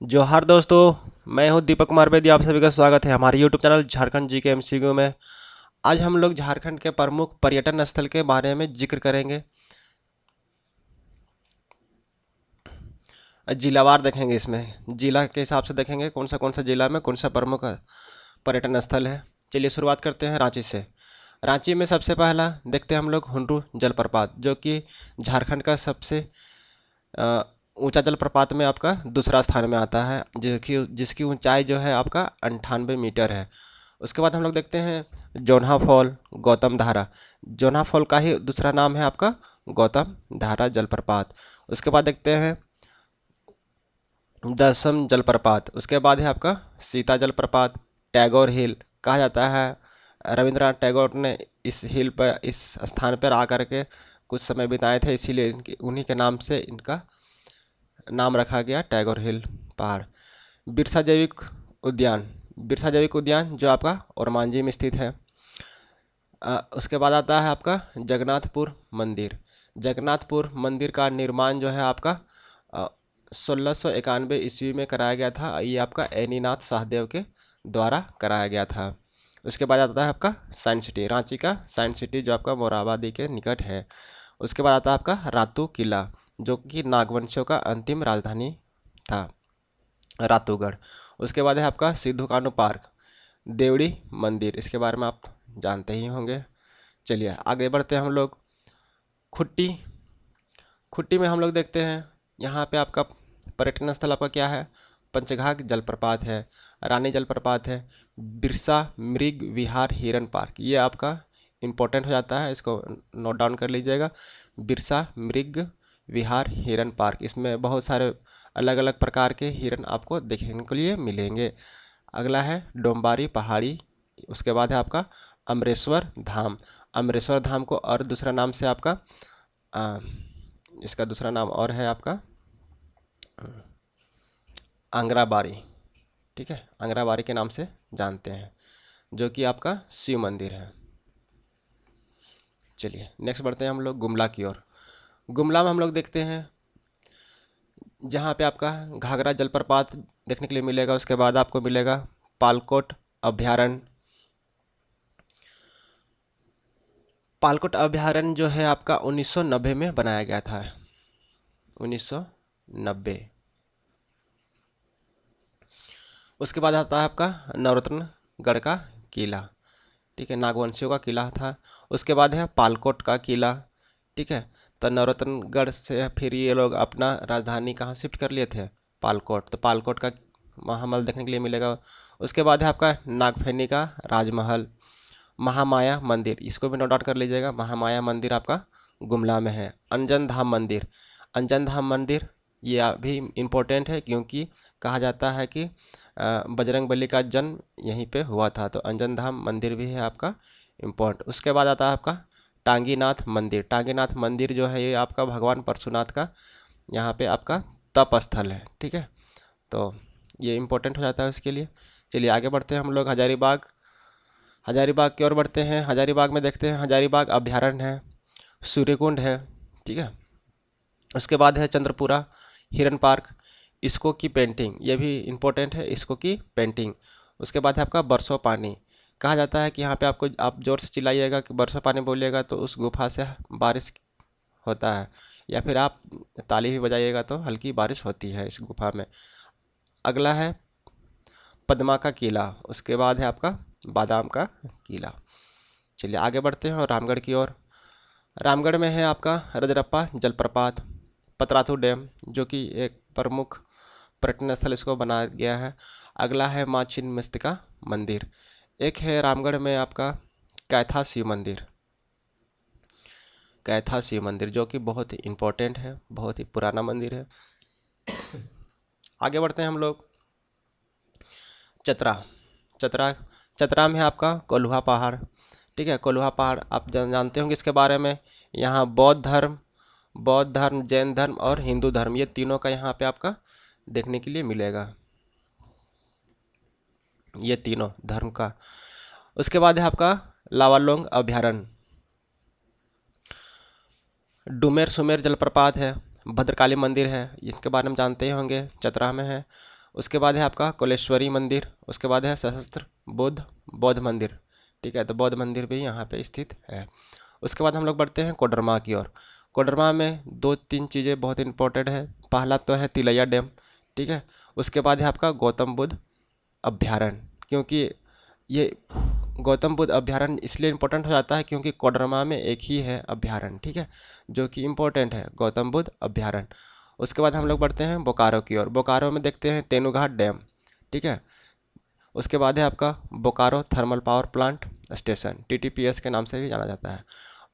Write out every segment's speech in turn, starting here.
जोहार दोस्तों। मैं हूं दीपक कुमार बेदी। आप सभी का स्वागत है हमारे यूट्यूब चैनल झारखंड जी के एमसीक्यू में। आज हम लोग झारखंड के प्रमुख पर्यटन स्थल के बारे में जिक्र करेंगे। जिलावार देखेंगे, इसमें जिला के हिसाब से देखेंगे कौन सा जिला में कौन सा प्रमुख पर्यटन स्थल है। चलिए शुरुआत करते हैं रांची से। रांची में सबसे पहला देखते हैं हम लोग हुंडरू जलप्रपात, जो कि झारखंड का सबसे अ, ऊंचा जलप्रपात में आपका दूसरा स्थान में आता है, जिसकी ऊंचाई जो है आपका 98 मीटर है। उसके बाद हम लोग देखते हैं जोन्हा फॉल, गौतम धारा। जोन्हा फॉल का ही दूसरा नाम है आपका गौतम धारा जलप्रपात। उसके बाद देखते हैं दसम जलप्रपात। उसके बाद है आपका सीता जलप्रपात। टैगोर हिल कहा जाता है, रविंद्रनाथ टैगोर ने इस हिल पर, इस स्थान पर आकर के कुछ समय बिताए थे, इसीलिए उन्हीं के नाम से इनका नाम रखा गया टैगोर हिल पहाड़। बिरसा जैविक उद्यान। बिरसा जैविक उद्यान जो आपका ओरमांझी में स्थित है। उसके बाद आता है आपका जगन्नाथपुर मंदिर। जगन्नाथपुर मंदिर का निर्माण जो है आपका 1691 ईस्वी में कराया गया था। ये आपका ऐनीनाथ शाहदेव के द्वारा कराया गया था। उसके बाद आता है आपका साइंस सिटी, रांची का साइंस सिटी जो आपका मोरहाबादी के निकट है। उसके बाद आता है आपका रातू किला, जो कि नागवंशियों का अंतिम राजधानी था, रातूगढ़। उसके बाद है आपका सिद्धू कान्हू पार्क। देवड़ी मंदिर, इसके बारे में आप जानते ही होंगे। चलिए आगे बढ़ते हैं हम लोग। खुट्टी। खुट्टी में हम लोग देखते हैं, यहाँ पे आपका पर्यटन स्थल आपका क्या है, पंचघाघ जलप्रपात है, रानी जलप्रपात है, बिरसा मृग विहार हिरन पार्क। ये आपका इम्पोर्टेंट हो जाता है, इसको नोट डाउन कर लीजिएगा। बिरसा मृग विहार हिरन पार्क, इसमें बहुत सारे अलग अलग प्रकार के हिरन आपको देखने के लिए मिलेंगे। अगला है डोम्बारी पहाड़ी। उसके बाद है आपका अमरेश्वर धाम। अमरेश्वर धाम को और दूसरा नाम से आपका आ, इसका दूसरा नाम और है आपका आंगराबाड़ी। ठीक है, आंगराबाड़ी के नाम से जानते हैं, जो कि आपका शिव मंदिर है। चलिए नेक्स्ट बढ़ते हैं हम लोग गुमला की ओर। गुमला में हम लोग देखते हैं जहाँ पे आपका घाघरा जलप्रपात देखने के लिए मिलेगा। उसके बाद आपको मिलेगा पालकोट अभयारण्य। पालकोट अभयारण्य जो है आपका 1990 में बनाया गया था, 1990। उसके बाद आता है आपका नवरत्नगढ़ का किला। ठीक है, नागवंशियों का किला था। उसके बाद है पालकोट का किला। ठीक है, तो नवरत्नगढ़ से फिर ये लोग अपना राजधानी कहाँ शिफ्ट कर लिए थे, पालकोट। तो पालकोट का महामहल देखने के लिए मिलेगा। उसके बाद है आपका नागफेनी का राजमहल। महामाया मंदिर, इसको भी नोट आउट कर लीजिएगा। महामाया मंदिर आपका गुमला में है। अंजन धाम मंदिर। अंजन धाम मंदिर ये भी इम्पोर्टेंट है, क्योंकि कहा जाता है कि बजरंग बली का जन्म यहीं पे हुआ था, तो अंजन धाम मंदिर भी है आपका इम्पोर्टेंट। उसके बाद आता है आपका टांगीनाथ मंदिर। टांगीनाथ मंदिर जो है ये आपका भगवान परशुनाथ का यहाँ पे आपका तप स्थल है। ठीक है, तो ये इम्पोर्टेंट हो जाता है उसके लिए। चलिए आगे बढ़ते हैं हम लोग हजारीबाग। हजारीबाग की ओर बढ़ते हैं। हजारीबाग में देखते हैं हजारीबाग अभयारण्य है, सूर्यकुंड है। ठीक है, उसके बाद है चंद्रपुरा हिरन पार्क। इसको की पेंटिंग, ये भी इम्पोर्टेंट है, इसको की पेंटिंग। उसके बाद है आपका बरसों पानी। कहा जाता है कि यहाँ पे आपको, आप जोर से चिल्लाइएगा कि बरसों पानी बोलिएगा तो उस गुफा से बारिश होता है, या फिर आप ताली भी बजाइएगा तो हल्की बारिश होती है इस गुफा में। अगला है पद्मा का किला। उसके बाद है आपका बादाम का किला। चलिए आगे बढ़ते हैं और रामगढ़ की ओर। रामगढ़ में है आपका रजरप्पा जलप्रपात, पतरातू डैम, जो कि एक प्रमुख पर्यटन स्थल इसको बनाया गया है। अगला है माँ छिन्नमस्तिका मंदिर। एक है रामगढ़ में आपका कैथा शिव मंदिर। कैथा शिव मंदिर जो कि बहुत ही इम्पोर्टेंट है, बहुत ही पुराना मंदिर है। आगे बढ़ते हैं हम लोग चतरा। चतरा चतरा में है आपका कोल्हुआ पहाड़। ठीक है, कोल्हुआ पहाड़ आप जानते होंगे इसके बारे में। यहाँ बौद्ध धर्म, जैन धर्म और हिंदू धर्म, ये तीनों का यहाँ पे आपका देखने के लिए मिलेगा, ये तीनों धर्म का। उसके बाद है आपका लावालोंग अभयारण्य। डुमेर सुमेर जलप्रपात है, भद्रकाली मंदिर है, इसके बारे में जानते ही होंगे, चतरा में है। उसके बाद है आपका कोलेश्वरी मंदिर, उसके बाद है सहस्त्र बौद्ध मंदिर। ठीक है, तो बौद्ध मंदिर भी यहाँ पे स्थित है। उसके बाद हम लोग बढ़ते हैं कोडरमा की ओर। कोडरमा में दो तीन चीज़ें बहुत इंपॉर्टेंट है। पहला तो है तिलैया डैम। ठीक है, उसके बाद है आपका गौतम बुद्ध अभ्यारण्य, क्योंकि ये गौतम बुद्ध अभ्यारण्य इसलिए इम्पोर्टेंट हो जाता है क्योंकि कोडरमा में एक ही है अभ्यारण्य। ठीक है, जो कि इम्पोर्टेंट है, गौतम बुद्ध अभ्यारण्य। उसके बाद हम लोग बढ़ते हैं बोकारो की ओर। बोकारो में देखते हैं तेनुघाट डैम। ठीक है, उसके बाद है आपका Bokaro thermal power plant station, TTPS के नाम से भी जाना जाता है।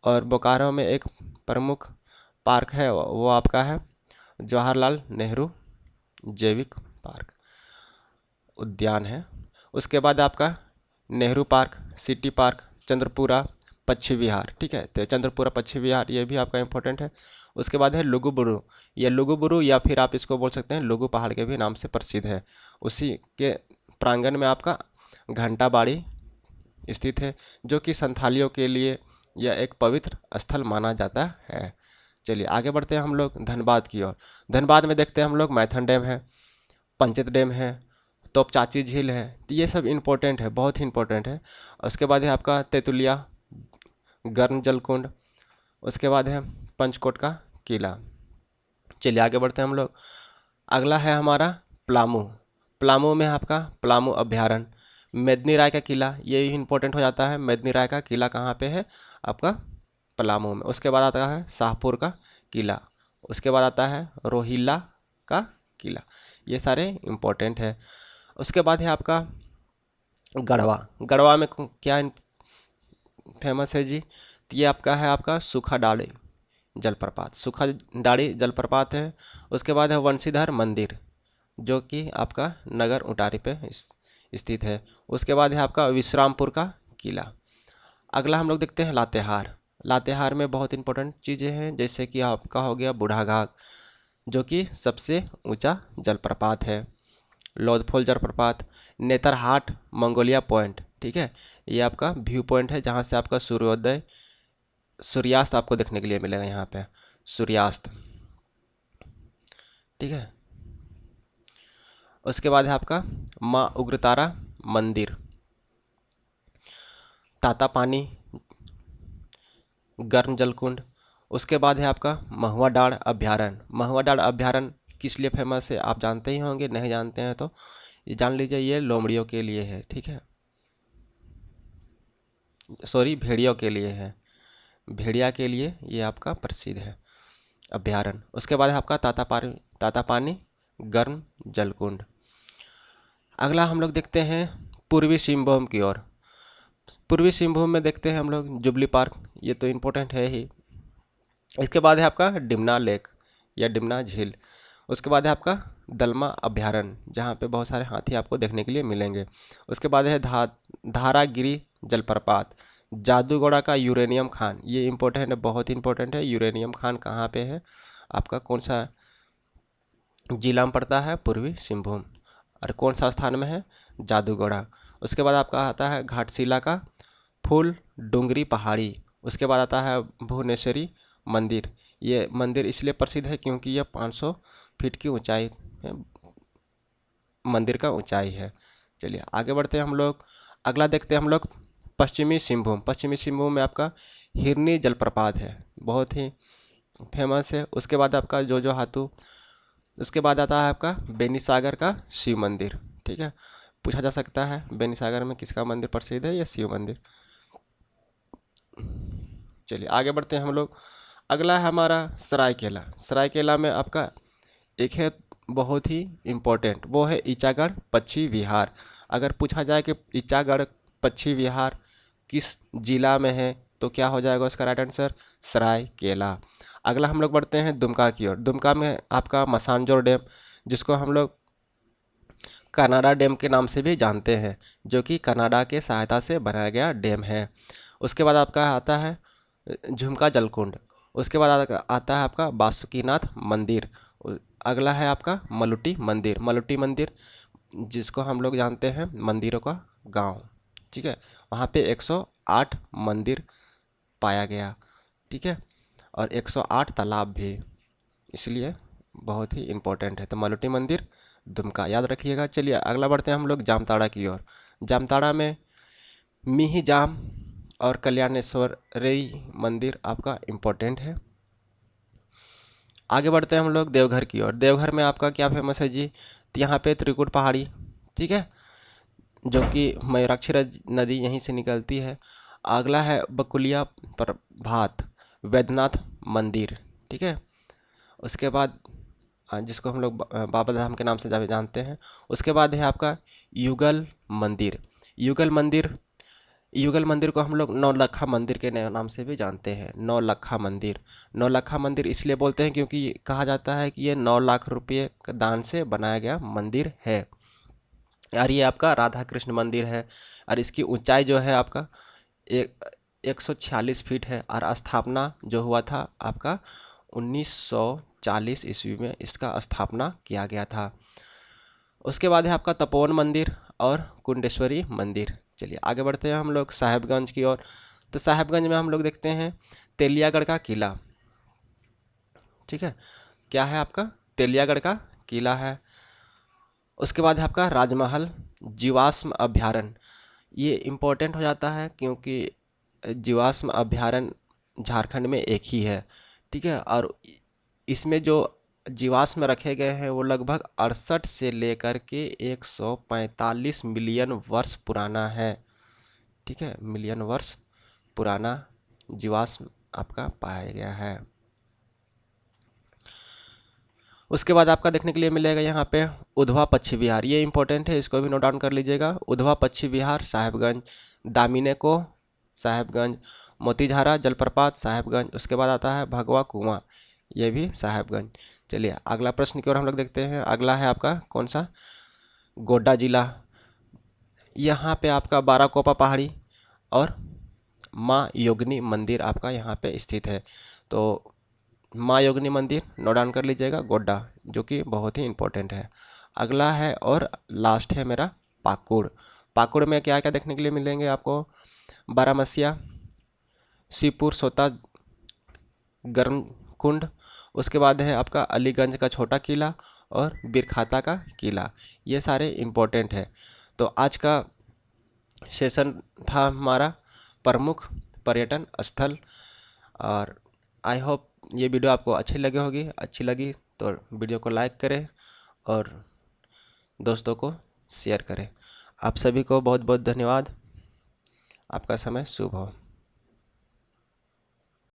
और बोकारो में एक प्रमुख पार्क है, वो आपका है जवाहरलाल नेहरू जैविक पार्क उद्यान है। उसके बाद आपका Nehru park, city park, Chandrapura पक्षी विहार। ठीक है, तो चंद्रपुरा पक्षी विहार ये भी आपका इंपॉर्टेंट है। उसके बाद है लुगुबुरु, ये लुगुबुरु या फिर आप इसको बोल सकते हैं लुगु पहाड़ के भी नाम से प्रसिद्ध है। उसी के प्रांगण में आपका घंटा बाड़ी स्थित है, जो कि संथालियों के लिए यह एक पवित्र स्थल माना जाता है। चलिए आगे बढ़ते हैं हम लोग धनबाद की ओर। धनबाद में देखते हैं हम लोग मैथन डैम है, पंचेत डैम है, तोपचाची झील है। तो ये सब इम्पोर्टेंट है, बहुत ही इम्पोर्टेंट है। उसके बाद है आपका तेतुलिया गर्म जलकुंड। उसके बाद है पंचकोट का किला। चलिए आगे बढ़ते हैं हम लोग। अगला है हमारा पलामू। पलामू में आपका पलामू अभ्यारण्य, मेदिनी राय का किला, ये भी इम्पोर्टेंट हो जाता है। मेदिनी राय का किला कहाँ पे है? आपका पलामू में। उसके बाद आता है शाहपुर का किला, उसके बाद आता है रोहिल्ला का किला। ये सारे इम्पोर्टेंट है। उसके बाद है आपका गढ़वा। गढ़वा में क्या फेमस है जी? तो ये आपका है आपका सूखा डाली जलप्रपात, सूखा डाली जलप्रपात है। उसके बाद है वंशीधर मंदिर, जो कि आपका नगर उटारी पे स्थित है। उसके बाद है आपका विश्रामपुर का किला। अगला हम लोग देखते हैं लातेहार। लातेहार में बहुत इंपॉर्टेंट चीज़ें हैं, जैसे कि आपका हो गया बूढ़ा घाट, जो कि सबसे ऊंचा जलप्रपात है। लौदफोल जलप्रपात, नेतरहाट मंगोलिया पॉइंट। ठीक है, ये आपका व्यू पॉइंट है, जहाँ से आपका सूर्योदय सूर्यास्त आपको देखने के लिए मिलेगा यहाँ पे, सूर्यास्त। ठीक है, उसके बाद है आपका माँ उग्रतारा मंदिर, तातापानी गर्म जलकुंड। उसके बाद है आपका महुआ डाँड़ अभ्यारण्य। महुआ डाँड़ अभ्यारण्य किस लिए फेमस है आप जानते ही होंगे, नहीं जानते हैं तो ये जान लीजिए, ये लोमड़ियों के लिए है। ठीक है, सॉरी भेड़ियों के लिए है, भेड़िया के लिए ये आपका प्रसिद्ध है अभ्यारण्य। उसके बाद है आपका तातापानी गर्म जलकुंड। अगला हम लोग देखते हैं पूर्वी सिंहभूम की ओर। पूर्वी सिंहभूम में देखते हैं हम लोग जुबली पार्क, ये तो इम्पोर्टेंट है ही। इसके बाद है आपका डिमना लेक या डिमना झील। उसके बाद है आपका दलमा अभ्यारण्य, जहाँ पे बहुत सारे हाथी आपको देखने के लिए मिलेंगे। उसके बाद है धारागिरी जलप्रपात, जादूगोड़ा का यूरेनियम खान, ये इम्पोर्टेंट है, बहुत इंपॉर्टेंट है। यूरेनियम खान कहाँ पे है? आपका कौन सा जिला में पड़ता है? पूर्वी सिंहभूम। और कौन सा स्थान में है? जादूगोड़ा। उसके बाद आपका आता है घाटशिला का फूल डूंगरी पहाड़ी। उसके बाद आता है भुवनेश्वरी मंदिर। ये मंदिर इसलिए प्रसिद्ध है क्योंकि यह 500 फीट की ऊंचाई मंदिर का ऊंचाई है। चलिए आगे बढ़ते हैं हम लोग। अगला देखते हैं हम लोग पश्चिमी सिंहभूम। पश्चिमी सिंहभूम में आपका हिरनी जलप्रपात है, बहुत ही फेमस है। उसके बाद आपका जोजो हाथू। उसके बाद आता है आपका बेनीसागर का शिव मंदिर। ठीक है, पूछा जा सकता है बेनीसागर में किसका मंदिर प्रसिद्ध है? या शिव मंदिर। चलिए आगे बढ़ते हैं हम लोग। अगला है हमारा सरायकेला। सरायकेला में आपका एक है बहुत ही इम्पोर्टेंट, वो है ईचागढ़ पक्षी विहार। अगर पूछा जाए कि ईचागढ़ पक्षी विहार किस जिला में है, तो क्या हो जाएगा उसका राइट आंसर? सरायकेला। अगला हम लोग बढ़ते हैं दुमका की ओर। दुमका में आपका मसानजोर डैम, जिसको हम लोग कनाडा डैम के नाम से भी जानते हैं, जो कि कनाडा के सहायता से बनाया गया डैम है। उसके बाद आपका आता है झुमका जलकुंड। उसके बाद आता है आपका बासुकीनाथ मंदिर। अगला है आपका मलुटी मंदिर। मलुटी मंदिर जिसको हम लोग जानते हैं मंदिरों का गांव। ठीक है, वहाँ पे 108 मंदिर पाया गया। ठीक है, और 108 तालाब भी, इसलिए बहुत ही इम्पोर्टेंट है। तो मलुटी मंदिर दुमका, याद रखिएगा। चलिए अगला बढ़ते हैं हम लोग जामताड़ा की ओर। जामताड़ा में मिहिजाम और कल्याणेश्वरी मंदिर आपका इम्पोर्टेंट है। आगे बढ़ते हैं हम लोग देवघर की ओर। देवघर में आपका क्या फेमस है जी? तो यहाँ पे त्रिकुट पहाड़ी, ठीक है, जो कि मयूराक्षी नदी यहीं से निकलती है। अगला है बकुलिया प्रभात वैद्यनाथ मंदिर, ठीक है। उसके बाद जिसको हम लोग बाबा धाम के नाम से जानते हैं। उसके बाद है आपका युगल मंदिर। युगल मंदिर, युगल मंदिर को हम लोग नौलखा मंदिर के नाम से भी जानते हैं। नौलखा मंदिर, नौलखा मंदिर इसलिए बोलते हैं क्योंकि कहा जाता है कि ये 9 लाख रुपये का दान से बनाया गया मंदिर है। और ये आपका राधा कृष्ण मंदिर है और इसकी ऊंचाई जो है आपका 146 फीट है। और स्थापना जो हुआ था आपका 1940 ईस्वी में इसका स्थापना किया गया था। उसके बाद है आपका तपोवन मंदिर और कुंडेश्वरी मंदिर। चलिए आगे बढ़ते हैं हम लोग साहेबगंज की ओर। तो साहेबगंज में हम लोग देखते हैं तेलियागढ़ का किला, ठीक है। क्या है आपका? तेलियागढ़ का किला है। उसके बाद है आपका राजमहल जीवाश्म अभ्यारण्य। ये इम्पोर्टेंट हो जाता है क्योंकि जीवाश्म अभ्यारण्य झारखंड में एक ही है, ठीक है। और इसमें जो जीवाश्म रखे गए हैं वो लगभग 68 से लेकर के 145 मिलियन वर्ष पुराना है, ठीक है। मिलियन वर्ष पुराना जीवाश्म आपका पाया गया है। उसके बाद आपका देखने के लिए मिलेगा यहाँ पे उधवा पक्षी विहार। ये इंपॉर्टेंट है, इसको भी नोट डाउन कर लीजिएगा। उधवा पक्षी विहार साहेबगंज, दामिने को साहेबगंज, मोतीझारा जलप्रपात साहेबगंज। उसके बाद आता है भगवा कुआं, ये भी साहेबगंज। चलिए अगला प्रश्न की ओर हम लोग देखते हैं। अगला है आपका कौन सा? गोड्डा जिला। यहाँ पे आपका बाराकोपा पहाड़ी और माँ योगिनी मंदिर आपका यहाँ पे स्थित है। तो माँ योगिनी मंदिर नोट डाउन कर लीजिएगा गोड्डा, जो कि बहुत ही इम्पोर्टेंट है। अगला है और लास्ट है मेरा पाकुड़। पाकुड़ में क्या क्या देखने के लिए मिलेंगे आपको? बारामसिया, शिवपुर सोता गर्म कुंड। उसके बाद है आपका अलीगंज का छोटा किला और बिरखाता का किला। ये सारे इम्पोर्टेंट है। तो आज का सेशन था हमारा प्रमुख पर्यटन स्थल। और आई होप ये वीडियो आपको अच्छी लगी होगी। अच्छी लगी तो वीडियो को लाइक करें और दोस्तों को शेयर करें। आप सभी को बहुत बहुत धन्यवाद। आपका समय शुभ हो।